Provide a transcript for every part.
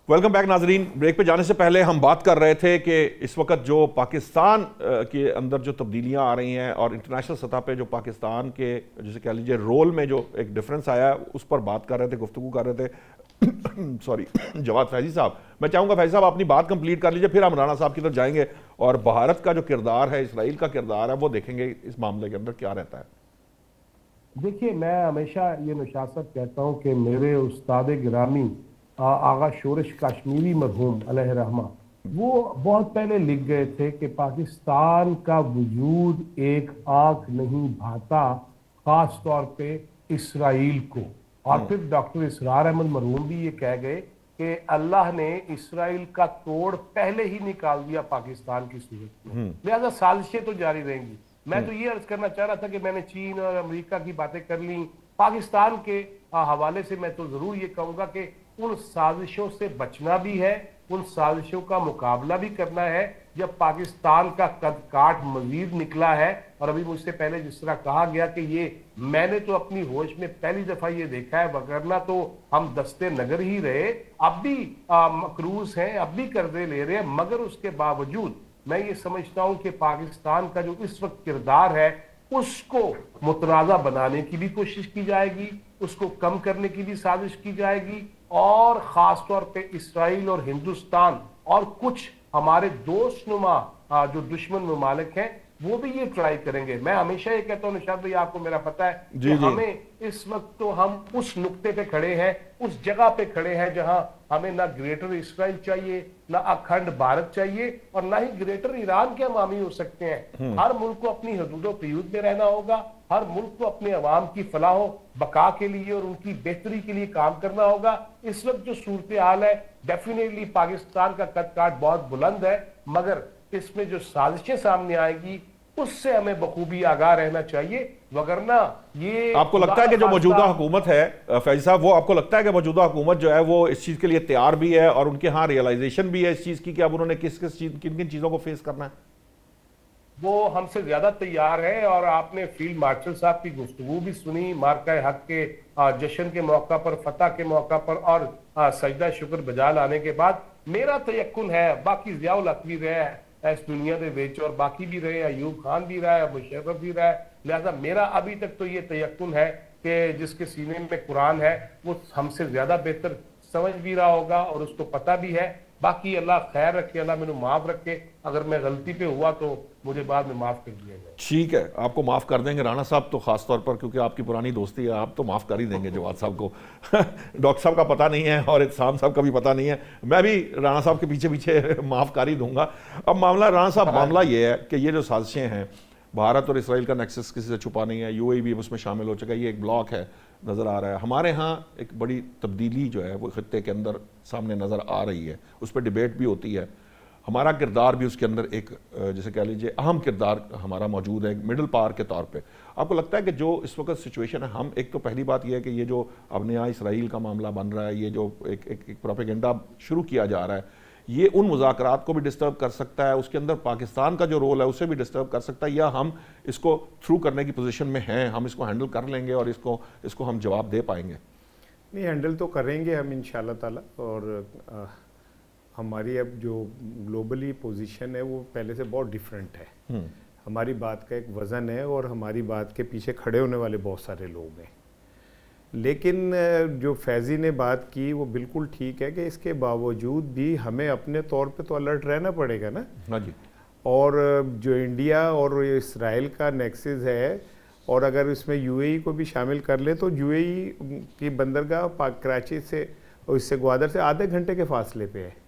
Welcome back ناظرین. Break پہ جانے سے پہلے ہم بات کر رہے تھے کہ اس وقت جو پاکستان کے اندر جو تبدیلیاں آ رہی ہیں اور انٹرنیشنل سطح پہ جو پاکستان کے جسے کہہ لیجیے رول میں جو ایک ڈیفرنس آیا ہے اس پر بات کر رہے تھے, گفتگو کر رہے تھے سوری جواد فیضی صاحب. میں چاہوں گا فیضی صاحب اپنی بات کمپلیٹ کر لیجیے, پھر ہم رانا صاحب کی طرف جائیں گے اور بھارت کا جو کردار ہے, اسرائیل کا کردار ہے, وہ دیکھیں گے اس معاملے کے اندر کیا رہتا ہے. دیکھیے, میں ہمیشہ یہ نشاست کہتا ہوں کہ میرے استاد گرامی آغا شورش کاشمیری مرحوم علیہ رحمہ وہ بہت پہلے لکھ گئے تھے کہ پاکستان کا وجود ایک آنکھ نہیں بھاتا, خاص طور پہ اسرائیل کو. اور پھر ڈاکٹر اسرار احمد مرحوم بھی یہ کہہ گئے کہ اللہ نے اسرائیل کا توڑ پہلے ہی نکال دیا پاکستان کی صورت میں, لہذا سازشیں تو جاری رہیں گی. میں تو یہ عرض کرنا چاہ رہا تھا کہ میں نے چین اور امریکہ کی باتیں کر لیں, پاکستان کے حوالے سے میں تو ضرور یہ کہوں گا کہ ان سازشوں سے بچنا بھی ہے, ان سازشوں کا مقابلہ بھی کرنا ہے جب پاکستان کا قد کاٹ مزید نکلا ہے. اور ابھی مجھ سے پہلے جس طرح کہا گیا کہ یہ میں نے تو اپنی ہوش میں پہلی دفعہ یہ دیکھا ہے, وگرنہ تو ہم دستے نگر ہی رہے, اب بھی مقروض ہیں, اب بھی قرضے لے رہے ہیں, مگر اس کے باوجود میں یہ سمجھتا ہوں کہ پاکستان کا جو اس وقت کردار ہے اس کو متنازع بنانے کی بھی کوشش کی جائے گی, اس کو کم کرنے کی بھی سازش کی جائے گی, اور خاص طور پہ اسرائیل اور ہندوستان اور کچھ ہمارے دوست نما جو دشمن ممالک ہیں وہ بھی یہ ٹرائی کریں گے. میں ہمیشہ یہ کہتا ہوں نشاط بھائی, آپ کو میرا پتہ ہے کہ ہمیں اس وقت تو ہم اس نقطے پہ کھڑے ہیں, اس جگہ پہ کھڑے ہیں جہاں ہمیں نہ گریٹر اسرائیل چاہیے, نہ اکھنڈ بھارت چاہیے, اور نہ ہی گریٹر ایران کے ہم حامی ہو سکتے ہیں. ہر ملک کو اپنی حدود و قیود میں رہنا ہوگا, ہر ملک کو اپنے عوام کی فلاح و بقا کے لیے اور ان کی بہتری کے لیے کام کرنا ہوگا. اس وقت جو صورتحال ہے ڈیفینیٹلی پاکستان کا قد کاٹ بہت بلند ہے, مگر اس میں جو سازشیں سامنے آئیں گی اس سے ہمیں بخوبی آگاہ رہنا چاہیے, وگرنہ یہ آپ کو لگتا ہے کہ جو موجودہ حکومت ہے فیضی صاحب, وہ آپ کو لگتا ہے کہ موجودہ حکومت جو ہے وہ اس چیز کے لیے تیار بھی ہے اور ان کے ہاں ریئلائزیشن بھی ہے اس چیز کی کہ اب انہوں نے کن کن چیزوں کو فیس کرنا ہے؟ وہ ہم سے زیادہ تیار ہے. اور آپ نے فیلڈ مارشل صاحب کی گفتگو بھی سنی مارکہ حق کے جشن کے موقع پر, فتح کے موقع پر اور سجدہ شکر بجا لانے کے بعد. میرا تیقن ہے, باقی ضیاء الحق بھی رہے اس دنیا دے وچ اور باقی بھی رہے, ایوب خان بھی رہا ہے, مشرف بھی رہا ہے, لہذا میرا ابھی تک تو یہ تیقن ہے کہ جس کے سینے میں قرآن ہے وہ ہم سے زیادہ بہتر سمجھ بھی رہا ہوگا اور اس کو پتہ بھی ہے. باقی اللہ خیر رکھے, اللہ مجھے معاف رکھے, اگر میں غلطی پہ ہوا تو مجھے بعد میں معاف کر دیا جائے. ٹھیک ہے, آپ کو معاف کر دیں گے رانا صاحب, تو خاص طور پر کیونکہ آپ کی پرانی دوستی ہے آپ تو معاف کر ہی دیں گے جواد صاحب کو. ڈاکٹر صاحب کا پتہ نہیں ہے اور اتسام صاحب کا بھی پتہ نہیں ہے, میں بھی رانا صاحب کے پیچھے پیچھے معاف کر ہی دوں گا. اب معاملہ رانا صاحب, معاملہ یہ ہے کہ یہ جو سازشیں ہیں, بھارت اور اسرائیل کا نیکسس کسی سے چھپا نہیں ہے, یو اے بھی اس میں شامل ہو چکا ہے, یہ ایک بلاک ہے نظر آ رہا ہے. ہمارے ہاں ایک بڑی تبدیلی جو ہے وہ خطے کے اندر سامنے نظر آ رہی ہے, اس پہ ڈیبیٹ بھی ہوتی ہے, ہمارا کردار بھی اس کے اندر ایک جیسے کہہ لیجیے اہم کردار ہمارا موجود ہے ایک مڈل پاور کے طور پہ. آپ کو لگتا ہے کہ جو اس وقت سچویشن ہے, ہم ایک تو پہلی بات یہ ہے کہ یہ جو اب نیا اسرائیل کا معاملہ بن رہا ہے, یہ جو ایک پروپیگنڈا شروع کیا جا رہا ہے, یہ ان مذاکرات کو بھی ڈسٹرب کر سکتا ہے, اس کے اندر پاکستان کا جو رول ہے اسے بھی ڈسٹرب کر سکتا ہے, یا ہم اس کو تھرو کرنے کی پوزیشن میں ہیں, ہم اس کو ہینڈل کر لیں گے اور اس کو ہم جواب دے پائیں گے؟ نہیں, ہینڈل تو کریں گے ہم انشاءاللہ تعالی. اور ہماری اب جو گلوبلی پوزیشن ہے وہ پہلے سے بہت ڈیفرنٹ ہے. ہماری بات کا ایک وزن ہے اور ہماری بات کے پیچھے کھڑے ہونے والے بہت سارے لوگ ہیں. لیکن جو فیضی نے بات کی وہ بالکل ٹھیک ہے کہ اس کے باوجود بھی ہمیں اپنے طور پہ تو الرٹ رہنا پڑے گا نا. ہاں جی. اور جو انڈیا اور اسرائیل کا نیکسس ہے, اور اگر اس میں یو اے ای کو بھی شامل کر لیں تو یو اے ای کی بندرگاہ کراچی سے اور اس سے گوادر سے آدھے گھنٹے کے فاصلے پہ ہے.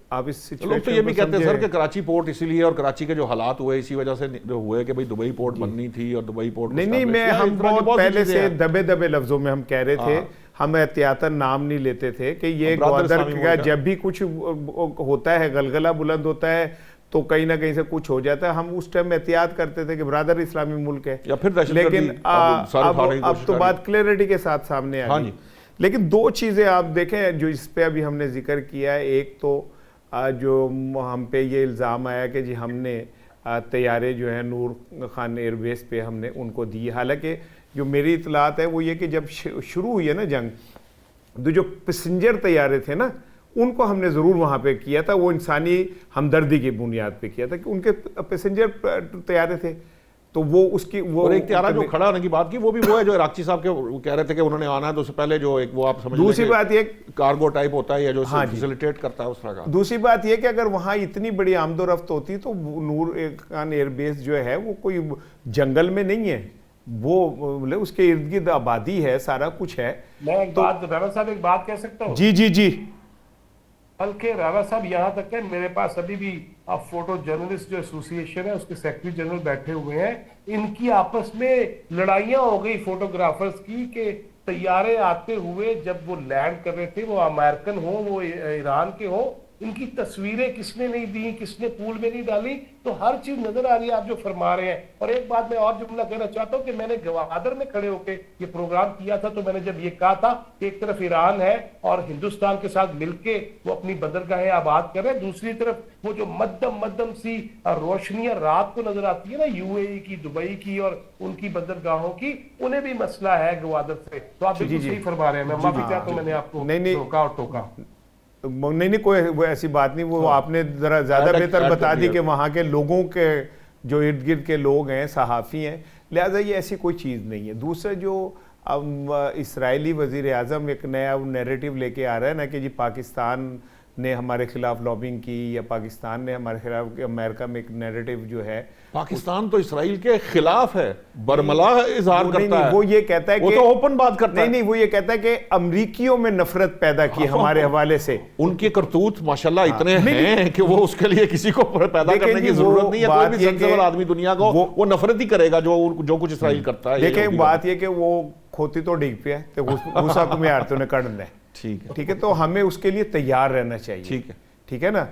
آپ اس لوگ تو یہ بھی کہتے ہیں سر کہ کراچی پورٹ اسی لیے, اور کراچی کے جو حالات ہوئے اسی وجہ سے ہوئے کہ بھئی دبئی پورٹ بننی تھی اور دبئی پورٹ نہیں, ہم بہت پہلے سے دبے لفظوں میں ہم کہہ رہے تھے, ہم احتیاطاً نام نہیں لیتے تھے کہ یہ گوادر کا جب بھی کچھ ہوتا ہے, غلغلہ بلند ہوتا ہے تو کہیں نہ کہیں سے کچھ ہو جاتا ہے, ہم اس ٹائم احتیاط کرتے تھے کہ برادر اسلامی ملک ہے. لیکن اب تو بات کلیئرٹی کے ساتھ سامنے آ گئی. لیکن دو چیزیں آپ دیکھیں جو اس پہ ابھی ہم نے ذکر کیا ہے. ایک تو جو ہم پہ یہ الزام آیا کہ جی ہم نے طیارے جو ہیں نور خان ایئر بیس پہ ہم نے ان کو دی. حالانکہ جو میری اطلاعات ہے وہ یہ کہ جب شروع ہوئی ہے نا جنگ, تو جو پیسنجر طیارے تھے نا ان کو ہم نے ضرور وہاں پہ کیا تھا, وہ انسانی ہمدردی کی بنیاد پہ کیا تھا کہ ان کے پیسنجر طیارے تھے تو وہ اس کی وہ ایک طیارہ جو کھڑا ہونے کی بات کی وہ بھی وہ ہے جو عراقچی صاحب کے کہہ رہے تھے کہ انہوں نے آنا ہے تو اس سے پہلے جو ایک وہ آپ سمجھ لیں دوسری بات یہ کارگو ٹائپ ہوتا ہے یا جو فیسیلیٹیٹ کرتا ہے اس طرح کا. دوسری بات یہ کہ اگر وہاں اتنی بڑی آمد و رفت ہوتی تو نور خان ایئر بیس جو ہے وہ کوئی جنگل میں نہیں ہے, وہ اس کے ارد گرد آبادی ہے, سارا کچھ ہے. میں ایک بات رانا صاحب ایک بات کہہ سکتا ہوں؟ جی بلکہ رانا صاحب یہاں تک ہے میرے پاس ابھی بھی فوٹو جرنلسٹ جو ایسوسی ایشن ہے اس کے سیکرٹری جنرل بیٹھے ہوئے ہیں, ان کی آپس میں لڑائیاں ہو گئی فوٹوگرافرز کی کہ طیارے آتے ہوئے جب وہ لینڈ کر رہے تھے, وہ امریکن ہوں وہ ایران کے ہوں, ان کی تصویریں کس نے نہیں دی, کس نے پول میں نہیں ڈالی, تو ہر چیز نظر آ رہی ہے آپ جو فرما رہے ہیں. اور ایک بات میں اور جملہ کہنا چاہتا ہوں کہ میں نے گوادر میں کھڑے ہو کے یہ پروگرام کیا تھا تو میں نے جب یہ کہا تھا کہ ایک طرف ایران ہے اور ہندوستان کے ساتھ مل کے وہ اپنی بندرگاہیں آباد کر رہے ہیں, دوسری طرف وہ جو مدھم سی روشنیاں رات کو نظر آتی ہے نا یو اے ای کی, دبئی کی اور ان کی بندرگاہوں کی, انہیں بھی مسئلہ ہے گوادر سے. تو آپ بالکل صحیح فرما رہے ہیں, میں معافی چاہتا ہوں میں نے آپ کو روکا اور ٹوکا. نہیں کوئی وہ ایسی بات نہیں, وہ آپ نے ذرا زیادہ بہتر بتا دی کہ وہاں کے لوگوں کے جو ارد گرد کے لوگ ہیں صحافی ہیں, لہٰذا یہ ایسی کوئی چیز نہیں ہے. دوسرا جو اسرائیلی وزیر اعظم ایک نیا نیریٹو لے کے آ رہا ہے نا کہ جی پاکستان نے ہمارے خلاف لابنگ کی یا پاکستان نے ہمارے خلاف, امریکہ میں ایک نیریٹو جو ہے پاکستان تو اسرائیل کے خلاف ہے, برملا اظہار کرتا ہے, وہ یہ کہتا ہے کہ وہ تو اوپن بات کرتا ہے. نہیں وہ یہ کہتا ہے کہ امریکیوں میں نفرت پیدا کی ہمارے حوالے سے. ان کے کرتوت ماشاءاللہ اتنے ہیں کہ وہ اس کے لیے کسی کو پیدا کرنے کی ضرورت نہیں ہے. کوئی بھی سنسیبل آدمی دنیا کو وہ نفرت ہی کرے گا جو کچھ اسرائیل کرتا ہے. دیکھیں بات یہ کہ وہ کھوتی تو ڈگ پہ ہے تو غصہ کو میں آرتوں نے کڑن دے. ٹھیک ہے, تو ہمیں اس کے لیے تیار رہنا چاہیے. ٹھیک ہے نا,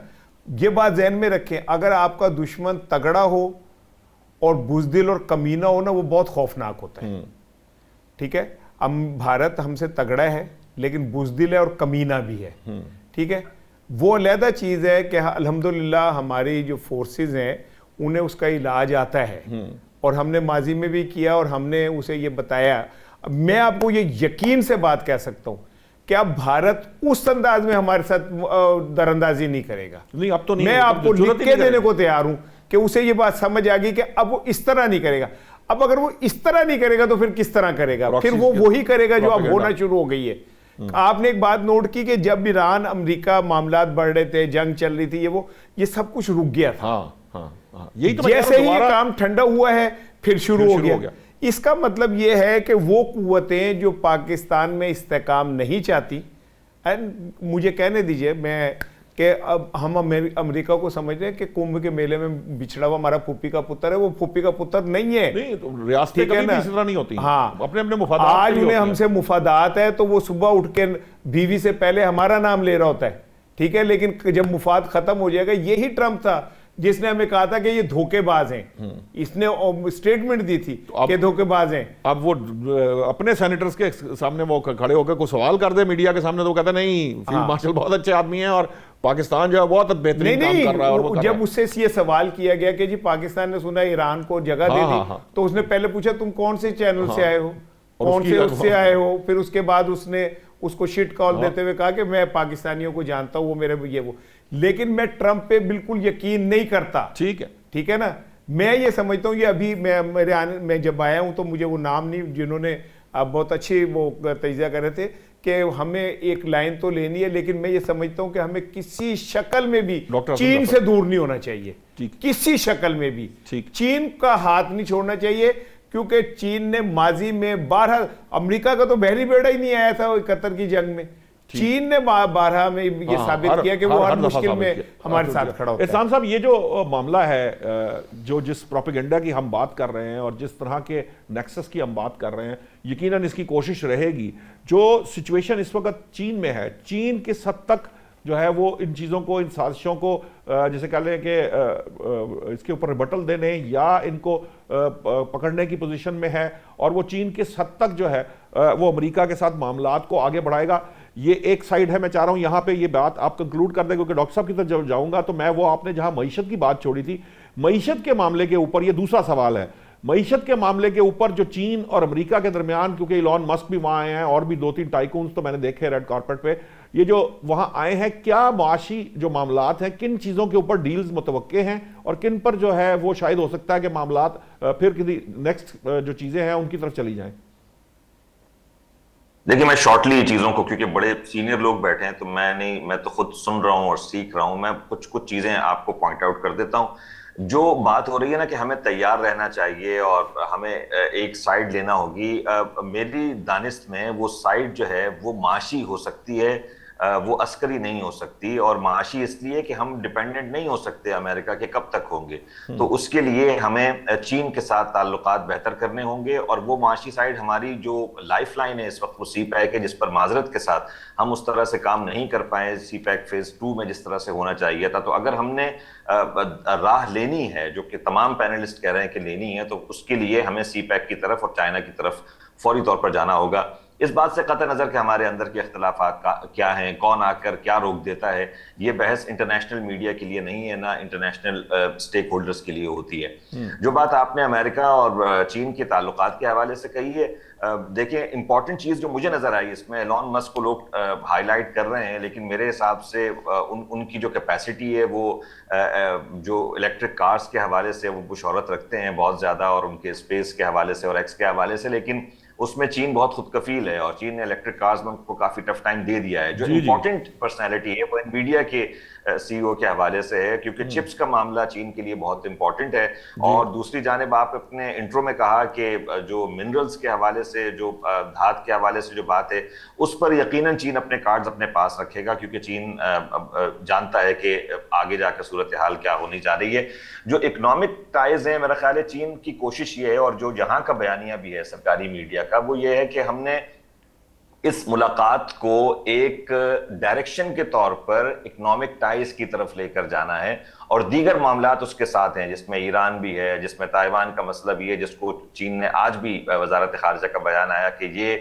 یہ بات ذہن میں رکھیں. اگر آپ کا دشمن تگڑا ہو اور بزدل اور کمینہ ہو نا, وہ بہت خوفناک ہوتا ہے. ٹھیک ہے, بھارت ہم سے تگڑا ہے لیکن بزدل ہے اور کمینہ بھی ہے. ٹھیک ہے, وہ علیحدہ چیز ہے کہ الحمدللہ ہماری جو فورسز ہیں انہیں اس کا علاج آتا ہے, اور ہم نے ماضی میں بھی کیا اور ہم نے اسے یہ بتایا. میں آپ کو یہ یقین سے بات کہہ سکتا ہوں کہ اب بھارت اس انداز میں ہمارے ساتھ دراندازی نہیں کرے گا. نہیں اب تو نہیں, میں آپ کو لکھ کے دینے کو تیار ہوں کہ اسے یہ بات سمجھ آ گئی کہ اب وہ اس طرح نہیں کرے گا. اب اگر وہ اس طرح نہیں کرے گا تو پھر کس طرح کرے گا؟ پھر وہ وہی کرے گا جو اب ہونا شروع ہو گئی ہے. آپ نے ایک بات نوٹ کی کہ جب ایران امریکہ معاملات بڑھ رہے تھے, جنگ چل رہی تھی, یہ سب کچھ رک گیا تھا. جیسے ہی یہ کام ٹھنڈا ہوا ہے پھر شروع ہو گیا. اس کا مطلب یہ ہے کہ وہ قوتیں جو پاکستان میں استحکام نہیں چاہتی, مجھے کہنے دیجئے میں کہ اب ہم امریکہ کو سمجھ رہے ہیں کہ کمبھ کے میلے میں بچھڑا ہوا ہمارا پھوپھی کا پتر ہے, وہ پھوپھی کا پتر نہیں ہے. ریاستیں کبھی بھی اسی طرح نہیں ہوتی. ہاں, اپنے مفادات. آج انہیں ہم سے مفادات ہے تو وہ صبح اٹھ کے بیوی سے پہلے ہمارا نام لے رہا ہوتا ہے. ٹھیک ہے, لیکن جب مفاد ختم ہو جائے گا, یہی ٹرمپ تھا جس نے ہمیں کہا تھا کہ یہ دھوکے باز ہیں. اس نے سٹیٹمنٹ دی تھی کہ دھوکے باز ہیں. اب وہ اپنے سینیٹرز کے سامنے وہ کھڑے ہو کے کوئی سوال کر دے میڈیا کے سامنے تو وہ کہتا نہیں فیلڈ مارشل بہت اچھے آدمی ہیں اور پاکستان جو ہے بہت بہترین کام کر رہا ہے. اور جب اس سے یہ سوال کیا گیا کہ جی پاکستان نے سنا ایران کو جگہ دے دی, تو اس نے پہلے پوچھا تم کون سے چینل سے آئے ہو, کون سے اس سے آئے ہو. پھر اس کے بعد اس نے اس کو شٹ کال دیتے ہوئے کہا کہ میں پاکستانیوں کو جانتا ہوں, وہ میرے یہ وہ. لیکن میں ٹرمپ پہ بالکل یقین نہیں کرتا. ٹھیک ہے نا, میں یہ سمجھتا ہوں یہ ابھی میں جب آیا ہوں تو مجھے وہ نام نہیں, جنہوں نے بہت اچھی وہ تجزیہ کر رہے تھے کہ ہمیں ایک لائن تو لینی ہے, لیکن میں یہ سمجھتا ہوں کہ ہمیں کسی شکل میں بھی چین سے دور نہیں ہونا چاہیے. کسی شکل میں بھی چین کا ہاتھ نہیں چھوڑنا چاہیے, کیونکہ چین نے ماضی میں بارہ, امریکہ کا تو بحری بیڑا ہی نہیں آیا تھا قطر کی جنگ میں, چین نے بارہ میں یہ ثابت کیا کہ وہ ہر مشکل میں ہمارے ساتھ کھڑا ہوتا ہے. احسان صاحب, یہ جو معاملہ ہے, جو جس پروپیگنڈا کی ہم بات کر رہے ہیں اور جس طرح کے نیکسس کی ہم بات کر رہے ہیں, یقیناً اس کی کوشش رہے گی. جو سچویشن اس وقت چین میں ہے, چین کس حد تک جو ہے وہ ان چیزوں کو, ان سازشوں کو جیسے کہہ لیں کہ اس کے اوپر ریبٹل دینے یا ان کو پکڑنے کی پوزیشن میں ہے, اور وہ چین کس حد تک جو ہے وہ امریکہ کے ساتھ معاملات کو آگے بڑھائے گا. یہ ایک سائیڈ ہے. میں چاہ رہا ہوں یہاں پہ یہ بات آپ کنکلوڈ کر دیں, کیونکہ ڈاکٹر صاحب کی طرف جب جاؤں گا تو میں وہ آپ نے جہاں معیشت کی بات چھوڑی تھی, معیشت کے معاملے کے اوپر یہ دوسرا سوال ہے. معیشت کے معاملے کے اوپر جو چین اور امریکہ کے درمیان, کیونکہ ایلون مسک بھی وہاں آئے ہیں اور بھی 2-3 ٹائکونز تو میں نے دیکھے ریڈ کارپٹ پہ, یہ جو وہاں آئے ہیں کیا معاشی جو معاملات ہیں کن چیزوں کے اوپر ڈیلز متوقع ہیں اور کن پر جو ہے وہ شاید ہو سکتا ہے کہ معاملات پھر کسی نیکسٹ جو چیزیں ہیں ان کی طرف چلی جائیں؟ دیکھیں میں شارٹلی چیزوں کو، کیونکہ بڑے سینئر لوگ بیٹھے ہیں تو میں تو خود سن رہا ہوں اور سیکھ رہا ہوں، میں کچھ چیزیں آپ کو پوائنٹ آؤٹ کر دیتا ہوں۔ جو بات ہو رہی ہے نا کہ ہمیں تیار رہنا چاہیے اور ہمیں ایک سائیڈ لینا ہوگی، میری دانست میں وہ سائیڈ جو ہے وہ معاشی ہو سکتی ہے، وہ عسکری نہیں ہو سکتی، اور معاشی اس لیے کہ ہم ڈیپینڈنٹ نہیں ہو سکتے امریکہ کے، کب تک ہوں گے؟ تو اس کے لیے ہمیں چین کے ساتھ تعلقات بہتر کرنے ہوں گے، اور وہ معاشی سائیڈ ہماری جو لائف لائن ہے اس وقت وہ سی پیک ہے، جس پر معذرت کے ساتھ ہم اس طرح سے کام نہیں کر پائے سی پیک فیز 2 میں جس طرح سے ہونا چاہیے تھا۔ تو اگر ہم نے راہ لینی ہے، جو کہ تمام پینلسٹ کہہ رہے ہیں کہ لینی ہے، تو اس کے لیے ہمیں سی پیک کی طرف اور چائنا کی طرف فوری طور پر جانا ہوگا۔ اس بات سے قطع نظر کہ ہمارے اندر کے اختلافات کیا ہیں، کون آ کر کیا روک دیتا ہے، یہ بحث انٹرنیشنل میڈیا کے لیے نہیں ہے، نہ انٹرنیشنل سٹیک ہولڈرز کے لیے ہوتی ہے۔ جو بات آپ نے امریکہ اور چین کے تعلقات کے حوالے سے کہی ہے، دیکھیں امپورٹنٹ چیز جو مجھے نظر آئی اس میں، ایلون مسک کو لوگ ہائی لائٹ کر رہے ہیں، لیکن میرے حساب سے ان کی جو کیپیسٹی ہے وہ جو الیکٹرک کارز کے حوالے سے وہ شہرت رکھتے ہیں بہت زیادہ، اور ان کے اسپیس کے حوالے سے اور ایکس کے حوالے سے، لیکن اس میں چین بہت خود کفیل ہے، اور چین نے الیکٹرک کارز میں کو کافی ٹف ٹائم دے دیا ہے۔ جو امپورٹنٹ پرسنالٹی ہے وہ انویڈیا کے سی او کے حوالے سے ہے، کیونکہ چپس کا معاملہ چین کے لیے بہت امپورٹنٹ ہے۔ اور دوسری جانب آپ اپنے انٹرو میں کہا کہ جو منرلز کے حوالے سے، جو دھات کے حوالے سے جو بات ہے، اس پر یقیناً چین اپنے کارڈز اپنے پاس رکھے گا، کیونکہ چین جانتا ہے کہ آگے جا کر صورتحال کیا ہونی جا رہی ہے۔ جو اکنامک ٹائز ہیں، میرا خیال ہے چین کی کوشش یہ ہے، اور جو یہاں کا بیانیہ بھی ہے سرکاری میڈیا کا، وہ یہ ہے کہ ہم نے اس ملاقات کو ایک ڈائریکشن کے طور پر اکنامک ٹائز کی طرف لے کر جانا ہے، اور دیگر معاملات اس کے ساتھ ہیں، جس میں ایران بھی ہے، جس میں تائیوان کا مسئلہ بھی ہے، جس کو چین نے آج بھی وزارت خارجہ کا بیان آیا کہ یہ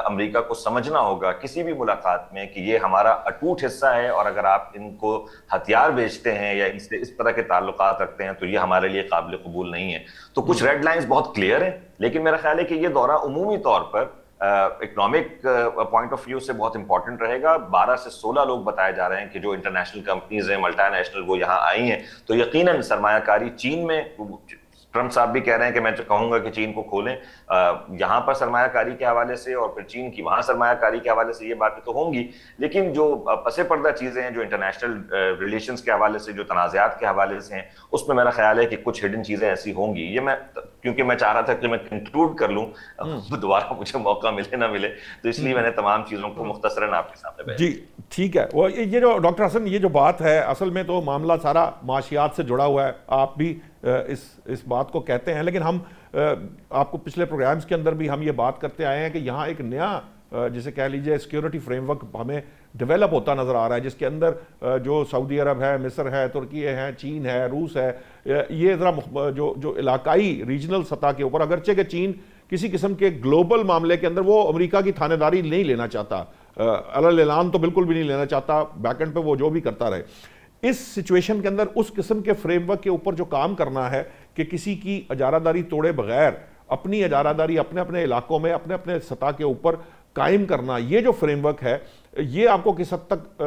امریکہ کو سمجھنا ہوگا کسی بھی ملاقات میں کہ یہ ہمارا اٹوٹ حصہ ہے، اور اگر آپ ان کو ہتھیار بیچتے ہیں یا ان سے اس طرح کے تعلقات رکھتے ہیں تو یہ ہمارے لیے قابل قبول نہیں ہے۔ تو کچھ ریڈ لائنز بہت کلیئر ہیں، لیکن میرا خیال ہے کہ یہ دورہ عمومی طور پر اکنامک پوائنٹ آف ویو سے بہت امپورٹنٹ رہے گا۔ 12 سے 16 لوگ بتائے جا رہے ہیں کہ جو انٹرنیشنل کمپنیز ہیں، ملٹی نیشنل، وہ یہاں آئی ہیں، تو یقیناً سرمایہ کاری چین میں، ٹرمپ صاحب بھی کہہ رہے ہیں کہ میں کہوں گا کہ چین کو کھولیں، یہاں پر سرمایہ کاری کے حوالے سے، اور پھر چین کی وہاں سرمایہ کاری کے حوالے سے یہ باتیں تو ہوں گی، لیکن جو پس پردہ چیزیں ہیں، جو انٹرنیشنل ریلیشنز کے حوالے سے، جو تنازعات کے حوالے سے ہیں، اس میں میرا خیال ہے کہ کچھ ہڈن چیزیں ایسی ہوں گی۔ یہ میں کیونکہ میں چاہ رہا تھا کہ میں کنکلوڈ کر لوں، دوبارہ مجھے موقع ملے نہ ملے، تو اس لیے میں نے تمام چیزوں کو مختصراً آپ کے سامنے بیان کیا۔ جی ٹھیک ہے، وہ یہ جو ڈاکٹر حسن یہ جو بات ہے، اصل میں تو معاملہ سارا معاشیات سے جڑا ہوا ہے، آپ بھی اس بات کو کہتے ہیں، لیکن ہم آپ کو پچھلے پروگرامز کے اندر بھی ہم یہ بات کرتے آئے ہیں کہ یہاں ایک نیا جسے کہہ لیجئے سیکیورٹی فریم ورک ہمیں ڈیولپ ہوتا نظر آ رہا ہے، جس کے اندر جو سعودی عرب ہے، مصر ہے، ترکی ہے، چین ہے، روس ہے، یہ ذرا جو علاقائی ریجنل سطح کے اوپر، اگرچہ کہ چین کسی قسم کے گلوبل معاملے کے اندر وہ امریکہ کی تھانے داری نہیں لینا چاہتا، علی اعلان تو بالکل بھی نہیں لینا چاہتا، بیک اینڈ پہ وہ جو بھی کرتا رہے۔ اس سچویشن کے اندر اس قسم کے فریم ورک کے اوپر جو کام کرنا ہے کہ کسی کی اجارہ داری توڑے بغیر اپنی اجارہ داری اپنے اپنے علاقوں میں اپنے اپنے سطح کے اوپر قائم کرنا، یہ جو فریم ورک ہے یہ آپ کو کس حد تک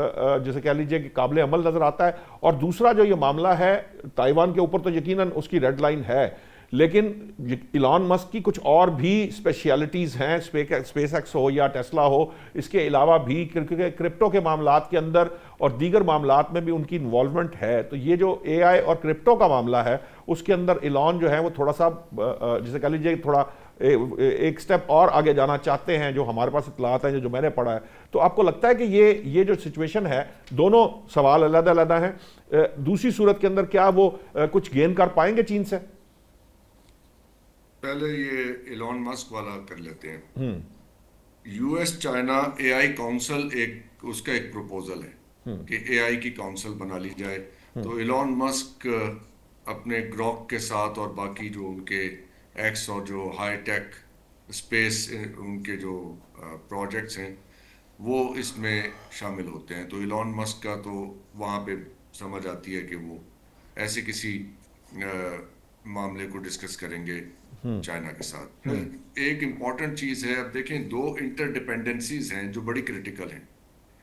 جیسے کہہ لیجئے کہ قابل عمل نظر آتا ہے؟ اور دوسرا جو یہ معاملہ ہے تائیوان کے اوپر، تو یقیناً اس کی ریڈ لائن ہے، لیکن ایلان مسک کی کچھ اور بھی اسپیشیلٹیز ہیں، اسپیس ایکس ہو یا ٹیسلا ہو، اس کے علاوہ بھی کرپٹو کے معاملات کے اندر اور دیگر معاملات میں بھی ان کی انوالومنٹ ہے۔ تو یہ جو اے آئی اور کرپٹو کا معاملہ ہے، اس کے اندر ایلان جو ہے وہ تھوڑا سا جسے کہہ لیجئے تھوڑا ایک سٹیپ اور آگے جانا چاہتے ہیں، جو ہمارے پاس اطلاعات ہیں، جو میں نے پڑھا ہے۔ تو آپ کو لگتا ہے کہ یہ جو سچویشن ہے، دونوں سوال علیحدہ علیحدہ ہیں، دوسری صورت کے اندر کیا وہ کچھ گین کر پائیں گے چین سے؟ پہلے یہ ایلون مسک والا کر لیتے ہیں۔ یو ایس چائنا اے آئی کاؤنسل اس کا ایک پروپوزل ہے کہ اے آئی کی کاؤنسل بنا لی جائے، تو ایلون مسک اپنے گروک کے ساتھ اور باقی جو ان کے ایکس اور جو ہائی ٹیک اسپیس ان کے جو پروجیکٹس ہیں وہ اس میں شامل ہوتے ہیں۔ تو ایلون مسک کا تو وہاں پہ سمجھ آتی ہے کہ وہ ایسے کسی معاملے کو ڈسکس کریں گے چائنا کے ساتھ۔ ایک امپورٹنٹ چیز ہے، اب دیکھیں دو انٹر ڈیپینڈنسیز ہیں جو بڑی کرٹیکل ہیں۔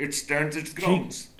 it stands its grounds.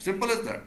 Simple as that.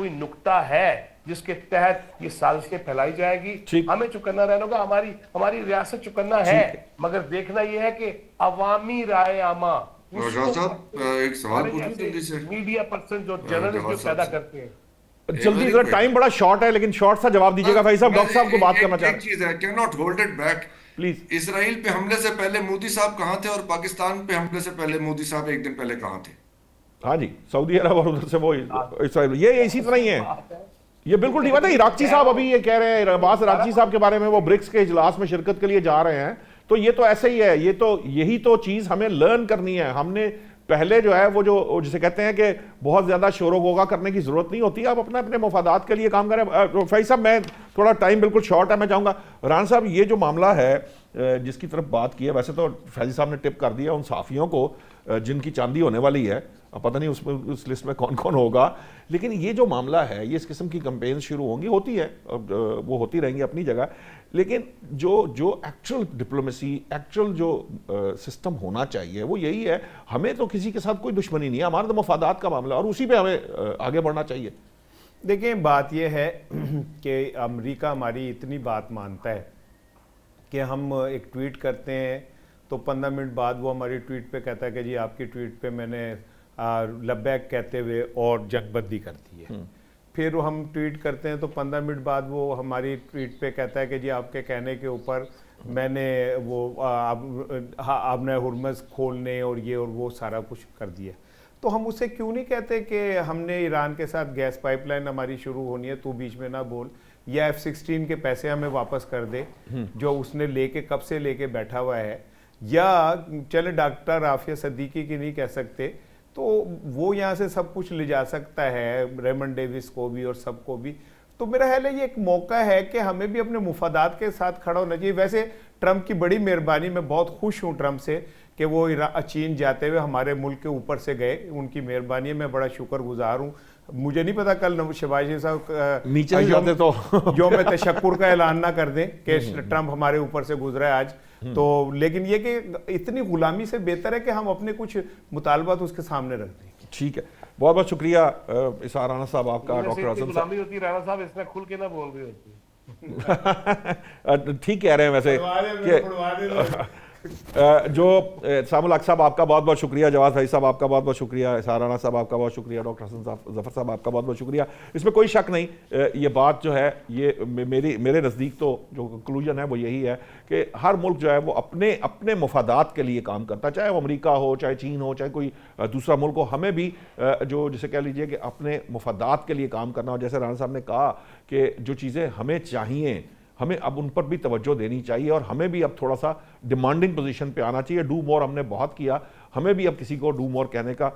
کوئی نقطہ ہے جس کے تحت یہ سازشیں پھیلائی جائے گی. ہمیں چکنا رہنا ہوگا, ہماری ریاست چکنا ہے, مگر دیکھنا یہ ہے کہ عوامی رائے عامہ, شاہ صاحب ایک سوال پوچھوں جلدی سے, میڈیا پرسن جو جرنلسٹ جو پیدا کرتے ہیں, جلدی ذرا, ٹائم بڑا شارٹ ہے لیکن شارٹ سا جواب دیجیے گا. بھائی صاحب ڈاکٹر صاحب کو بات کرنا چاہ رہے ہیں. ایک چیز ہے, can not hold it back please. Israel پہ حملے سے پہلے مودی صاحب کہاں تھے اور پاکستان پہ حملے سے پہلے مودی صاحب ایک دن پہلے کہاں تھے؟ ہاں جی, سعودی عرب اور ادھر سے وہ اسرائیل, یہ اسی طرح ہی ہے. یہ بالکل ٹھیک بات ہے. عراقچی صاحب ابھی یہ کہہ رہے ہیں, عباس عراقچی صاحب کے بارے میں, وہ برکس کے اجلاس میں شرکت کے لیے جا رہے ہیں. تو یہ تو ایسے ہی ہے, یہ تو یہی تو چیز ہمیں لرن کرنی ہے. ہم نے پہلے جو ہے وہ جو جسے کہتے ہیں کہ بہت زیادہ شور و غوغا کرنے کی ضرورت نہیں ہوتی, آپ اپنے مفادات کے لیے کام کریں. فیض صاحب میں تھوڑا ٹائم بالکل شارٹ ہے, میں چاہوں گا رانا صاحب یہ جو معاملہ ہے جس کی طرف بات کی ہے, ویسے تو فیضی صاحب نے ٹپ کر دیا ان صحافیوں کو جن کی چاندی ہونے والی ہے, پتہ نہیں اس لسٹ میں کون کون ہوگا, لیکن یہ جو معاملہ ہے, یہ اس قسم کی کمپین شروع ہوں گی, ہوتی ہے, وہ ہوتی رہیں گی اپنی جگہ, لیکن جو ایکچوئل ڈپلومیسی, ایکچوئل جو سسٹم ہونا چاہیے وہ یہی ہے. ہمیں تو کسی کے ساتھ کوئی دشمنی نہیں ہے, ہمارا تو مفادات کا معاملہ, اور اسی پہ ہمیں آگے بڑھنا چاہیے. دیکھیں بات یہ ہے کہ امریکہ ہماری اتنی بات مانتا ہے کہ ہم ایک ٹویٹ کرتے ہیں تو 15 منٹ بعد وہ ہماری ٹویٹ پہ کہتا ہے کہ جی آپ کی ٹویٹ پہ میں نے لبیک کہتے ہوئے اور جنگ بندی کر دی ہے. پھر ہم ٹویٹ کرتے ہیں تو 15 منٹ بعد وہ ہماری ٹویٹ پہ کہتا ہے کہ جی آپ کے کہنے کے اوپر میں نے وہ آپ نے ہرمز کھولنے اور یہ اور وہ سارا کچھ کر دیا. تو ہم اسے کیوں نہیں کہتے کہ ہم نے ایران کے ساتھ گیس پائپ لائن ہماری شروع ہونی ہے, تو بیچ میں نہ بول, یا F-16 کے پیسے ہمیں واپس کر دے جو اس نے لے کے کب سے لے کے بیٹھا ہوا ہے, یا چلے ڈاکٹر عافیہ صدیقی کی نہیں کہہ سکتے تو وہ یہاں سے سب کچھ لے جا سکتا ہے, ریمنڈ ڈیوس کو بھی اور سب کو بھی. تو میرا خیال ہے یہ ایک موقع ہے کہ ہمیں بھی اپنے مفادات کے ساتھ کھڑا ہونا چاہیے. ویسے ٹرمپ کی بڑی مہربانی, میں بہت خوش ہوں ٹرمپ سے کہ وہ چین جاتے ہوئے ہمارے ملک کے اوپر سے گئے, ان کی مہربانی ہے, میں بڑا شکر گزار ہوں. مجھے نہیں پتا کل شہباز شریف صاحب نیچے جاتے تو یوم تشکر کا اعلان نہ کر دیں کہ ٹرمپ ہمارے اوپر سے گزرا ہے آج تو, لیکن یہ کہ اتنی غلامی سے بہتر ہے کہ ہم اپنے کچھ مطالبات اس کے سامنے رکھ دیں. ٹھیک ہے, بہت بہت شکریہ اسحاق رانا صاحب آپ کا. ڈاکٹر اعظم غلامی ہوتی ہے رانا صاحب, اس میں کھل کے نہ بول رہی ہوتی. ٹھیک کہہ رہے ہیں ویسے کہ جو سام الحق صاحب آپ کا بہت بہت شکریہ, جواز بھائی صاحب آپ کا بہت بہت شکریہ, اسحاق رانا صاحب آپ کا بہت شکریہ, ڈاکٹر حسن ظفر صاحب آپ کا بہت بہت شکریہ. اس میں کوئی شک نہیں, یہ بات جو ہے یہ میرے نزدیک تو جو کنکلوژن ہے وہ یہی ہے کہ ہر ملک جو ہے وہ اپنے مفادات کے لیے کام کرتا, چاہے وہ امریکہ ہو, چاہے چین ہو, چاہے کوئی دوسرا ملک ہو. ہمیں بھی جو جسے کہہ لیجئے کہ اپنے مفادات کے لیے کام کرنا ہو. جیسے رانا صاحب نے کہا کہ جو چیزیں ہمیں چاہیے ہمیں اب ان پر بھی توجہ دینی چاہیے, اور ہمیں بھی اب تھوڑا سا ڈیمانڈنگ پوزیشن پہ آنا چاہیے. ڈو مور ہم نے بہت کیا, ہمیں بھی اب کسی کو ڈو مور کہنے کا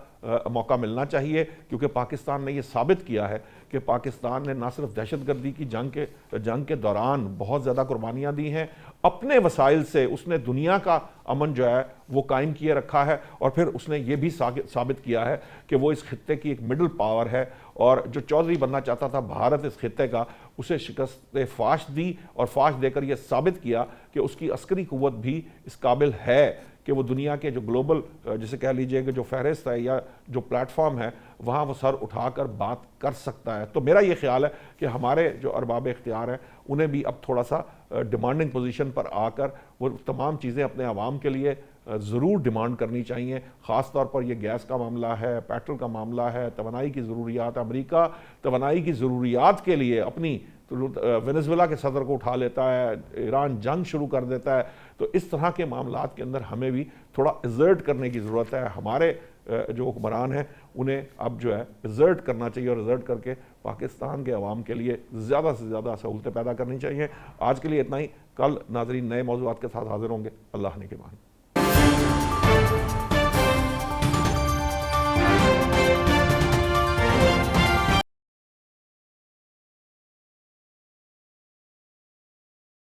موقع ملنا چاہیے, کیونکہ پاکستان نے یہ ثابت کیا ہے کہ پاکستان نے نہ صرف دہشت گردی کی جنگ کے دوران بہت زیادہ قربانیاں دی ہیں, اپنے وسائل سے اس نے دنیا کا امن جو ہے وہ قائم کیے رکھا ہے, اور پھر اس نے یہ بھی ثابت کیا ہے کہ وہ اس خطے کی ایک مڈل پاور ہے, اور جو چودھری بننا چاہتا تھا بھارت اس خطے کا, اسے شکست فاش دی, اور فاش دے کر یہ ثابت کیا کہ اس کی عسکری قوت بھی اس قابل ہے کہ وہ دنیا کے جو گلوبل جسے کہہ لیجئے کہ جو فہرست ہے یا جو پلیٹ فارم ہے وہاں وہ سر اٹھا کر بات کر سکتا ہے. تو میرا یہ خیال ہے کہ ہمارے جو ارباب اختیار ہیں انہیں بھی اب تھوڑا سا ڈیمانڈنگ پوزیشن پر آ کر وہ تمام چیزیں اپنے عوام کے لیے ضرور ڈیمانڈ کرنی چاہیے. خاص طور پر یہ گیس کا معاملہ ہے, پیٹرول کا معاملہ ہے, توانائی کی ضروریات. امریکہ توانائی کی ضروریات کے لیے اپنی وینزویلا کے صدر کو اٹھا لیتا ہے, ایران جنگ شروع کر دیتا ہے. تو اس طرح کے معاملات کے اندر ہمیں بھی تھوڑا ایزرٹ کرنے کی ضرورت ہے. ہمارے جو حکمران ہیں انہیں اب جو ہے ایزرٹ کرنا چاہیے, اور ایزرٹ کر کے پاکستان کے عوام کے لیے زیادہ سے زیادہ سہولتیں پیدا کرنی چاہیے. آج کے لیے اتنا ہی, کل ناظرین نئے موضوعات کے ساتھ حاضر ہوں گے. اللہ نے کے مان.